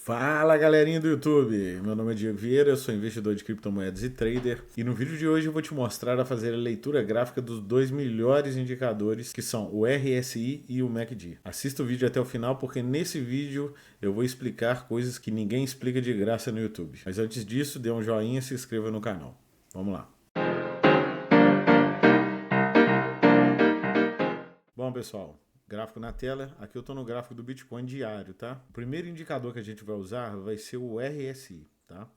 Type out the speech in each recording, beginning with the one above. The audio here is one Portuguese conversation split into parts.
Fala galerinha do YouTube, meu nome é Diego Vieira, eu sou investidor de criptomoedas e trader e no vídeo de hoje eu vou te mostrar a fazer a leitura gráfica dos dois melhores indicadores que são o RSI e o MACD. Assista o vídeo até o final porque nesse vídeo eu vou explicar coisas que ninguém explica de graça no YouTube. Mas antes disso, dê um joinha e se inscreva no canal. Vamos lá. Bom pessoal, gráfico na tela, aqui eu estou no gráfico do Bitcoin diário, tá? O primeiro indicador que a gente vai usar vai ser o RSI, tá?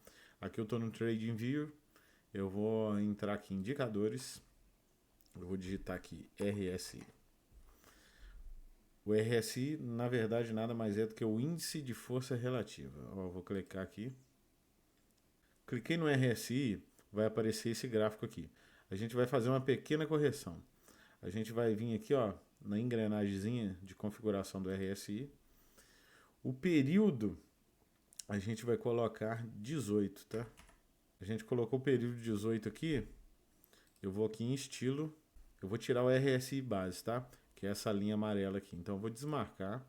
Aqui eu estou no TradingView, eu vou entrar aqui em indicadores, eu vou digitar aqui RSI. O RSI, na verdade, nada mais é do que o índice de força relativa. Ó, eu vou clicar aqui. Cliquei no RSI, vai aparecer esse gráfico aqui. A gente vai fazer uma pequena correção. A gente vai vir aqui, ó, na engrenagemzinha de configuração do RSI. O período a gente vai colocar 18, tá? A gente colocou o período 18 aqui. Eu vou aqui em estilo, eu vou tirar o RSI base, tá? Que é essa linha amarela aqui. Então eu vou desmarcar.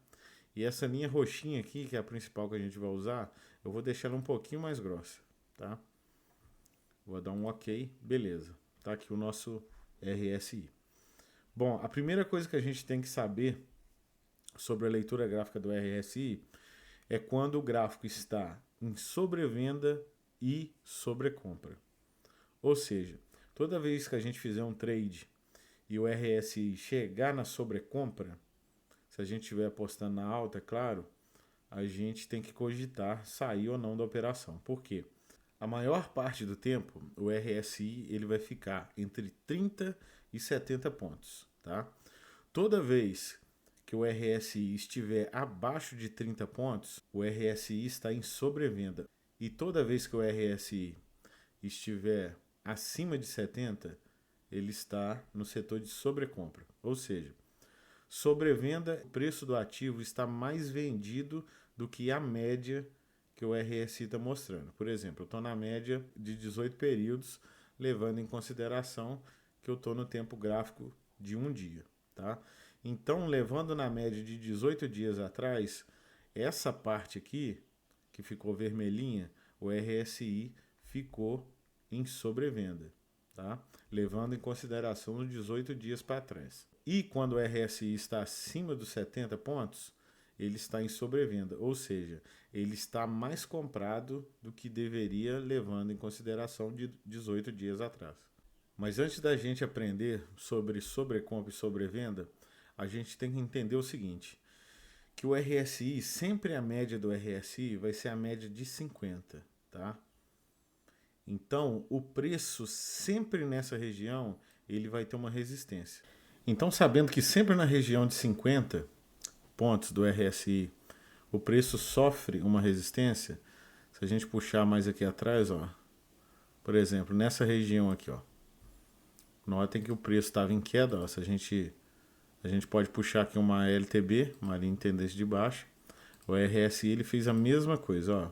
E essa linha roxinha aqui, que é a principal que a gente vai usar, eu vou deixar ela um pouquinho mais grossa, tá? Vou dar um OK, beleza. Tá aqui o nosso RSI. Bom, a primeira coisa que a gente tem que saber sobre a leitura gráfica do RSI é quando o gráfico está em sobrevenda e sobrecompra. Ou seja, toda vez que a gente fizer um trade e o RSI chegar na sobrecompra, se a gente estiver apostando na alta, é claro, a gente tem que cogitar sair ou não da operação. Por quê? A maior parte do tempo, o RSI ele vai ficar entre 30 e 70 pontos, tá? Toda vez que o RSI estiver abaixo de 30 pontos, o RSI está em sobrevenda. E toda vez que o RSI estiver acima de 70, ele está no setor de sobrecompra. Ou seja, sobrevenda, o preço do ativo está mais vendido do que a média que o RSI está mostrando. Por exemplo, eu estou na média de 18 períodos, levando em consideração que eu estou no tempo gráfico de um dia, tá? Então, levando na média de 18 dias atrás, essa parte aqui, que ficou vermelhinha, o RSI ficou em sobrevenda, tá? Levando em consideração os 18 dias para trás. E quando o RSI está acima dos 70 pontos, ele está em sobrevenda, ou seja, ele está mais comprado do que deveria, levando em consideração de 18 dias atrás. Mas antes da gente aprender sobre sobrecompra e sobrevenda, a gente tem que entender o seguinte, que o RSI, sempre a média do RSI vai ser a média de 50, tá? Então, o preço sempre nessa região, ele vai ter uma resistência. Então, sabendo que sempre na região de 50 pontos do RSI, o preço sofre uma resistência, se a gente puxar mais aqui atrás, ó, por exemplo, nessa região aqui, ó, notem que o preço estava em queda, ó, se a gente pode puxar aqui uma LTB, uma linha de tendência de baixa, o RSI ele fez a mesma coisa, ó.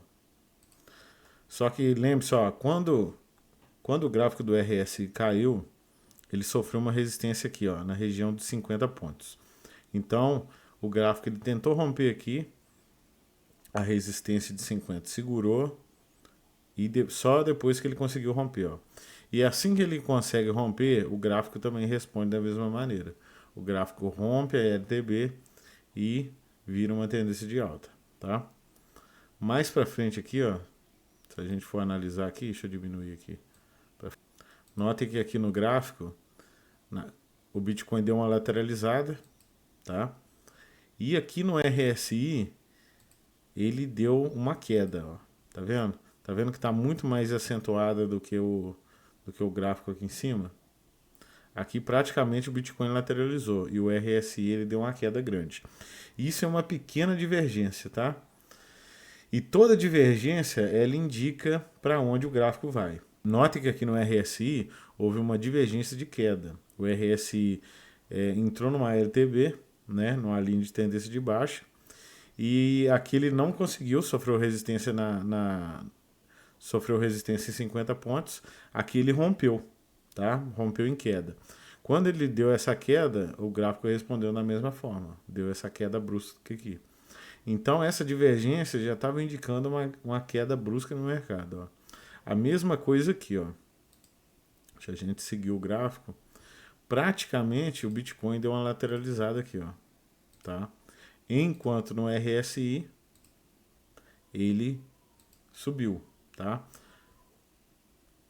Só que lembre-se, ó, quando o gráfico do RSI caiu, ele sofreu uma resistência aqui, ó, na região de 50 pontos. Então, o gráfico ele tentou romper aqui a resistência de 50, segurou e só depois que ele conseguiu romper, ó. E assim que ele consegue romper, o gráfico também responde da mesma maneira. O gráfico rompe a LTB e vira uma tendência de alta, tá? Mais para frente aqui, ó, se a gente for analisar aqui, deixa eu diminuir aqui. Notem que aqui no gráfico, o Bitcoin deu uma lateralizada, tá? E aqui no RSI, ele deu uma queda, ó. Tá vendo? Tá vendo que está muito mais acentuada do que o gráfico aqui em cima? Aqui praticamente o Bitcoin lateralizou e o RSI ele deu uma queda grande. Isso é uma pequena divergência, tá? E toda divergência ela indica para onde o gráfico vai. Note que aqui no RSI houve uma divergência de queda. O RSI entrou numa LTB, né, numa linha de tendência de baixa, e aqui ele não conseguiu, sofreu resistência sofreu resistência em 50 pontos. Aqui ele rompeu, tá? Rompeu em queda. Quando ele deu essa queda, o gráfico respondeu da mesma forma, deu essa queda brusca aqui. Então essa divergência já estava indicando uma queda brusca no mercado. Ó. A mesma coisa aqui, ó. Se a gente seguir o gráfico, praticamente o Bitcoin deu uma lateralizada aqui, ó, tá? Enquanto no RSI ele subiu, tá?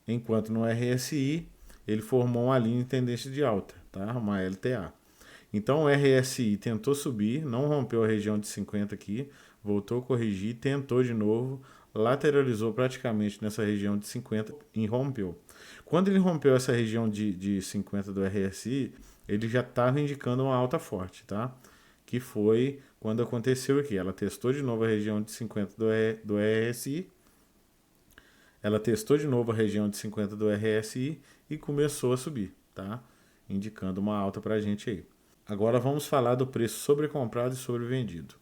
Enquanto no RSI ele formou uma linha de tendência de alta, tá? Uma LTA. Então o RSI tentou subir, não rompeu a região de 50 aqui, voltou a corrigir, tentou de novo, lateralizou praticamente nessa região de 50 e rompeu. Quando ele rompeu essa região de 50 do RSI, ele já estava indicando uma alta forte, tá? Que foi quando aconteceu aqui. Ela testou de novo a região de 50 do RSI, ela testou de novo a região de 50 do RSI e começou a subir, tá? Indicando uma alta para a gente aí. Agora vamos falar do preço sobrecomprado e sobrevendido.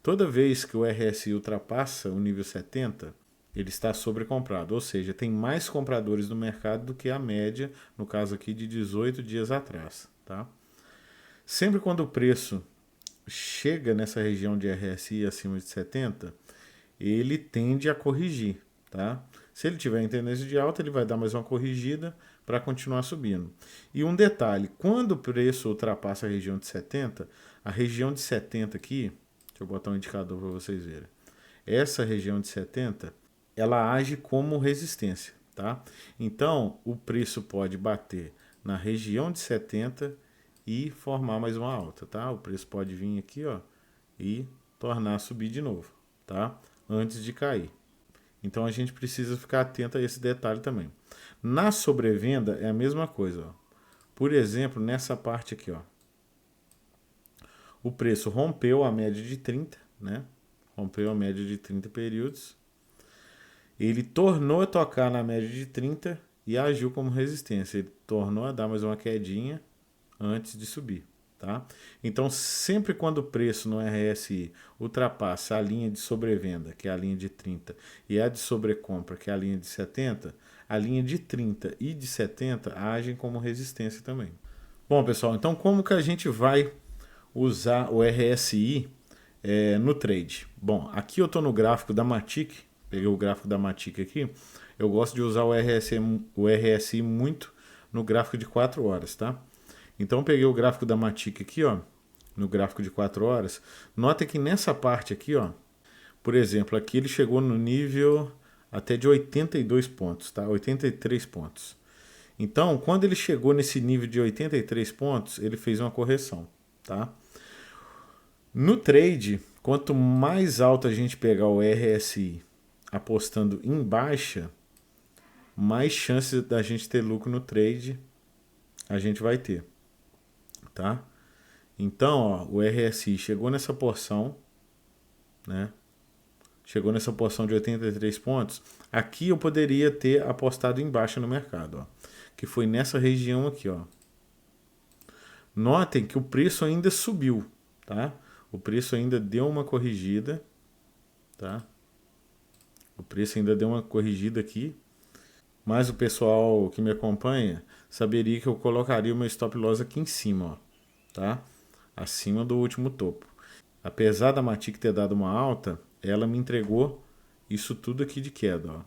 Toda vez que o RSI ultrapassa o nível 70, ele está sobrecomprado, ou seja, tem mais compradores no mercado do que a média, no caso aqui de 18 dias atrás. Tá? Sempre quando o preço chega nessa região de RSI acima de 70, ele tende a corrigir. Tá? Se ele tiver em tendência de alta, ele vai dar mais uma corrigida para continuar subindo. E um detalhe, quando o preço ultrapassa a região de 70, a região de 70 aqui, deixa eu botar um indicador para vocês verem. Essa região de 70, ela age como resistência, tá? Então, o preço pode bater na região de 70 e formar mais uma alta, tá? O preço pode vir aqui, ó, e tornar a subir de novo, tá? Antes de cair. Então a gente precisa ficar atento a esse detalhe também. Na sobrevenda é a mesma coisa. Ó. Por exemplo, nessa parte aqui, ó, o preço rompeu a média de 30, né? Rompeu a média de 30 períodos. Ele tornou a tocar na média de 30 e agiu como resistência. Ele tornou a dar mais uma quedinha antes de subir. Tá? Então, sempre quando o preço no RSI ultrapassa a linha de sobrevenda, que é a linha de 30, e a de sobrecompra, que é a linha de 70, a linha de 30 e de 70 agem como resistência também. Bom, pessoal, então como que a gente vai usar o RSI no trade? Bom, aqui eu estou no gráfico da Matic, peguei o gráfico da Matic aqui, eu gosto de usar o RSI muito no gráfico de 4 horas, tá? Então eu peguei o gráfico da Matic aqui, ó, no gráfico de 4 horas. Nota que nessa parte aqui, ó, por exemplo, aqui ele chegou no nível até de 82 pontos, tá? 83 pontos. Então, quando ele chegou nesse nível de 83 pontos, ele fez uma correção, tá? No trade, quanto mais alto a gente pegar o RSI apostando em baixa, mais chances da gente ter lucro no trade a gente vai ter. Tá? Então, ó, o RSI chegou nessa porção, né? Chegou nessa porção de 83 pontos. Aqui eu poderia ter apostado em baixa no mercado, ó, que foi nessa região aqui, ó. Notem que o preço ainda subiu, tá? O preço ainda deu uma corrigida, tá? O preço ainda deu uma corrigida aqui, mas o pessoal que me acompanha saberia que eu colocaria o meu stop loss aqui em cima, ó, tá? Acima do último topo. Apesar da Matic ter dado uma alta, ela me entregou isso tudo aqui de queda, ó,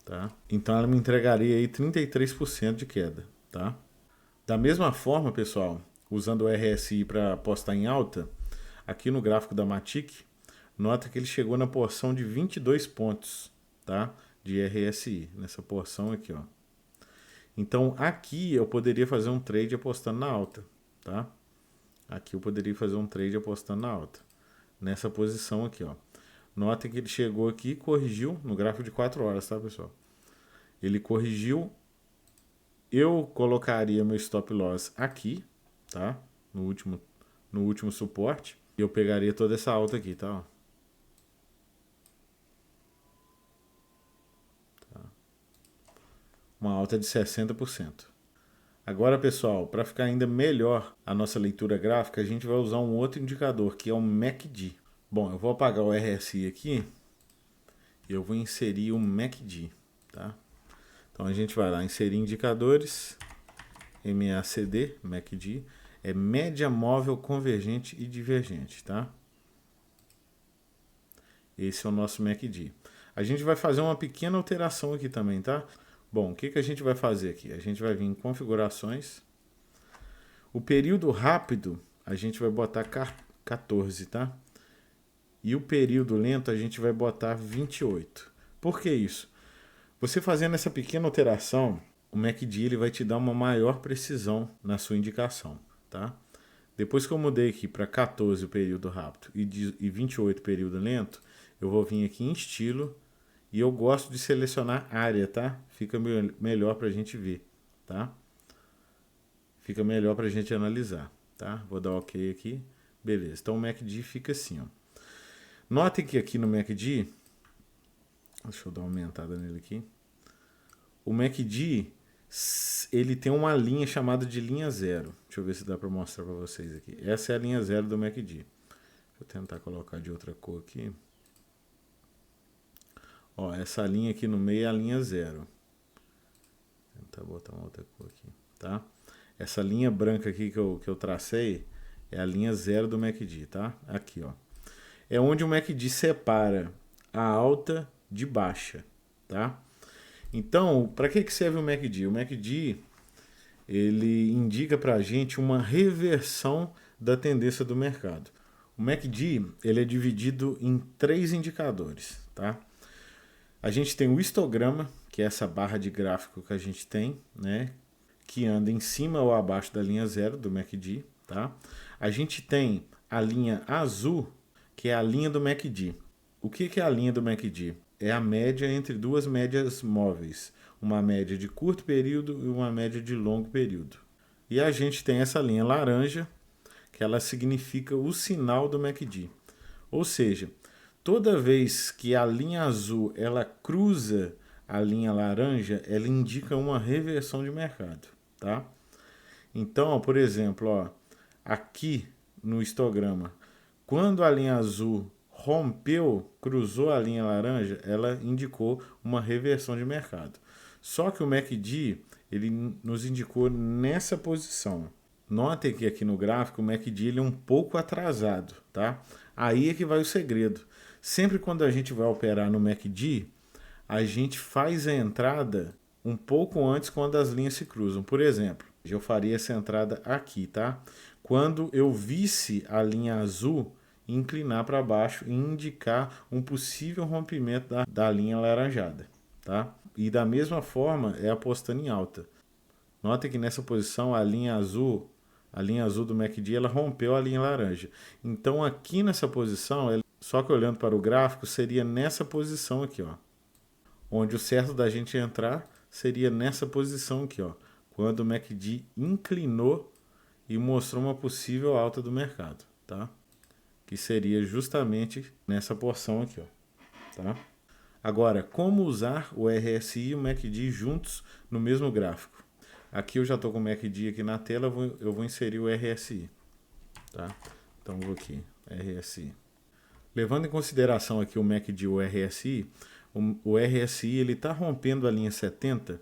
tá? Então ela me entregaria aí 33% de queda, tá? Da mesma forma, pessoal, usando o RSI para apostar em alta, aqui no gráfico da Matic, nota que ele chegou na porção de 22 pontos, tá? De RSI, nessa porção aqui, ó. Então aqui eu poderia fazer um trade apostando na alta, tá? Aqui eu poderia fazer um trade apostando na alta. Nessa posição aqui, ó. Notem que ele chegou aqui e corrigiu no gráfico de 4 horas, tá, pessoal? Ele corrigiu. Eu colocaria meu stop loss aqui, tá? No último suporte. E eu pegaria toda essa alta aqui, tá? Uma alta de 60%. Agora, pessoal, para ficar ainda melhor a nossa leitura gráfica, a gente vai usar um outro indicador, que é o MACD. Bom, eu vou apagar o RSI aqui e eu vou inserir o MACD, tá? Então a gente vai lá, inserir indicadores, MACD, MACD, é média móvel convergente e divergente, tá? Esse é o nosso MACD. A gente vai fazer uma pequena alteração aqui também, tá? Bom, o que a gente vai fazer aqui? A gente vai vir em configurações. O período rápido, a gente vai botar 14, tá? E o período lento, a gente vai botar 28. Por que isso? Você fazendo essa pequena alteração, o MACD ele vai te dar uma maior precisão na sua indicação, tá? Depois que eu mudei aqui para 14 o período rápido e 28 o período lento, eu vou vir aqui em estilo e eu gosto de selecionar área, tá? Fica melhor para a gente ver, tá? Fica melhor para a gente analisar, tá? Vou dar OK aqui, beleza. Então o MACD fica assim, ó. Notem que aqui no MACD, deixa eu dar uma aumentada nele aqui. O MACD, ele tem uma linha chamada de linha zero. Deixa eu ver se dá para mostrar para vocês aqui. Essa é a linha zero do MACD. Deixa eu tentar colocar de outra cor aqui. Ó, essa linha aqui no meio é a linha zero. Vou tentar botar uma outra cor aqui, tá? Essa linha branca aqui que eu tracei é a linha zero do MACD, tá? Aqui, ó. É onde o MACD separa a alta de baixa, tá? Então, para que serve o MACD? O MACD ele indica para a gente uma reversão da tendência do mercado. O MACD ele é dividido em 3 indicadores, tá? A gente tem o histograma, que é essa barra de gráfico que a gente tem, né? Que anda em cima ou abaixo da linha zero do MACD, tá? A gente tem a linha azul, que é a linha do MACD. O que é a linha do MACD? É a média entre duas médias móveis, uma média de curto período e uma média de longo período. E a gente tem essa linha laranja, que ela significa o sinal do MACD. Ou seja, toda vez que a linha azul ela cruza a linha laranja, ela indica uma reversão de mercado, tá? Então, por exemplo, ó, aqui no histograma, quando a linha azul rompeu, cruzou a linha laranja, ela indicou uma reversão de mercado. Só que o MACD, ele nos indicou nessa posição. Notem que aqui no gráfico o MACD ele é um pouco atrasado, tá? Aí é que vai o segredo. Sempre quando a gente vai operar no MACD, a gente faz a entrada um pouco antes quando as linhas se cruzam. Por exemplo, eu faria essa entrada aqui, tá? Quando eu visse a linha azul inclinar para baixo e indicar um possível rompimento da linha laranjada, tá? E da mesma forma é apostando em alta. Notem que nessa posição a linha azul do MACD ela rompeu a linha laranja. Então aqui nessa posição, só que olhando para o gráfico, seria nessa posição aqui, ó. Onde o certo da gente entrar seria nessa posição aqui, ó. Quando o MACD inclinou e mostrou uma possível alta do mercado, tá? Que seria justamente nessa porção aqui, ó, tá? Agora, como usar o RSI e o MACD juntos no mesmo gráfico? Aqui eu já estou com o MACD aqui na tela, eu vou inserir o RSI, tá? Então vou aqui, RSI. Levando em consideração aqui o MACD e o RSI, o RSI ele está rompendo a linha 70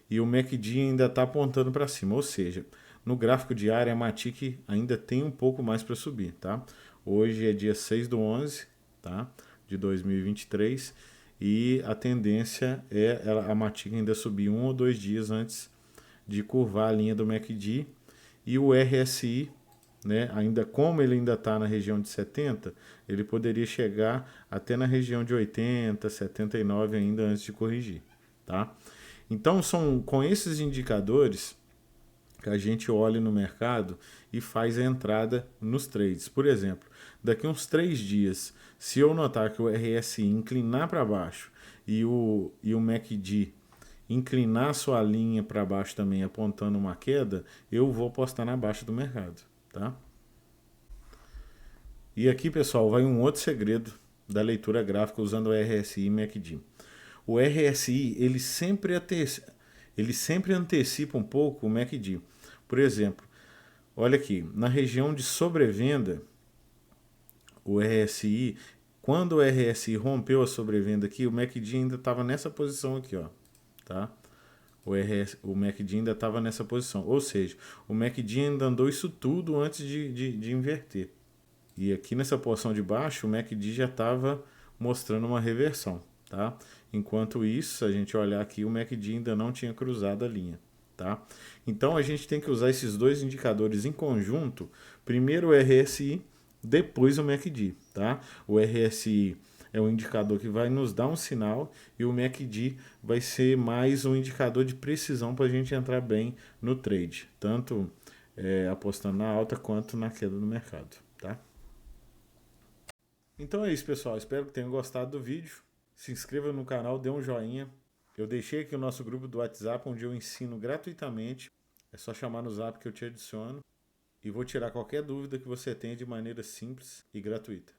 e o MACD ainda está apontando para cima, ou seja, no gráfico diário a Matic ainda tem um pouco mais para subir, tá? Hoje é dia 6/11, tá? De 2023 e a tendência é a Matic ainda subir 1 ou 2 dias antes de curvar a linha do MACD e o RSI, né, ainda como ele ainda está na região de 70, ele poderia chegar até na região de 80, 79 ainda antes de corrigir, tá? Então são com esses indicadores que a gente olha no mercado e faz a entrada nos trades. Por exemplo, daqui uns 3 dias, se eu notar que o RSI inclinar para baixo e o MACD inclinar sua linha para baixo também, apontando uma queda, eu vou apostar na baixa do mercado, tá? E aqui, pessoal, vai um outro segredo da leitura gráfica usando o RSI e MACD. O RSI, ele sempre antecipa um pouco o MACD. Por exemplo, olha aqui, na região de sobrevenda, o RSI, quando o RSI rompeu a sobrevenda aqui, o MACD ainda estava nessa posição aqui, ó, tá? O MACD ainda estava nessa posição, ou seja, o MACD ainda andou isso tudo antes de inverter. E aqui nessa porção de baixo, o MACD já estava mostrando uma reversão, tá? Enquanto isso, se a gente olhar aqui, o MACD ainda não tinha cruzado a linha, tá? Então a gente tem que usar esses dois indicadores em conjunto, primeiro o RSI, depois o MACD, tá? O RSI é um indicador que vai nos dar um sinal e o MACD vai ser mais um indicador de precisão para a gente entrar bem no trade, tanto apostando na alta quanto na queda do mercado, tá? Então é isso, pessoal. Espero que tenham gostado do vídeo. Se inscreva no canal, dê um joinha. Eu deixei aqui o nosso grupo do WhatsApp, onde eu ensino gratuitamente. É só chamar no Zap que eu te adiciono. E vou tirar qualquer dúvida que você tenha de maneira simples e gratuita.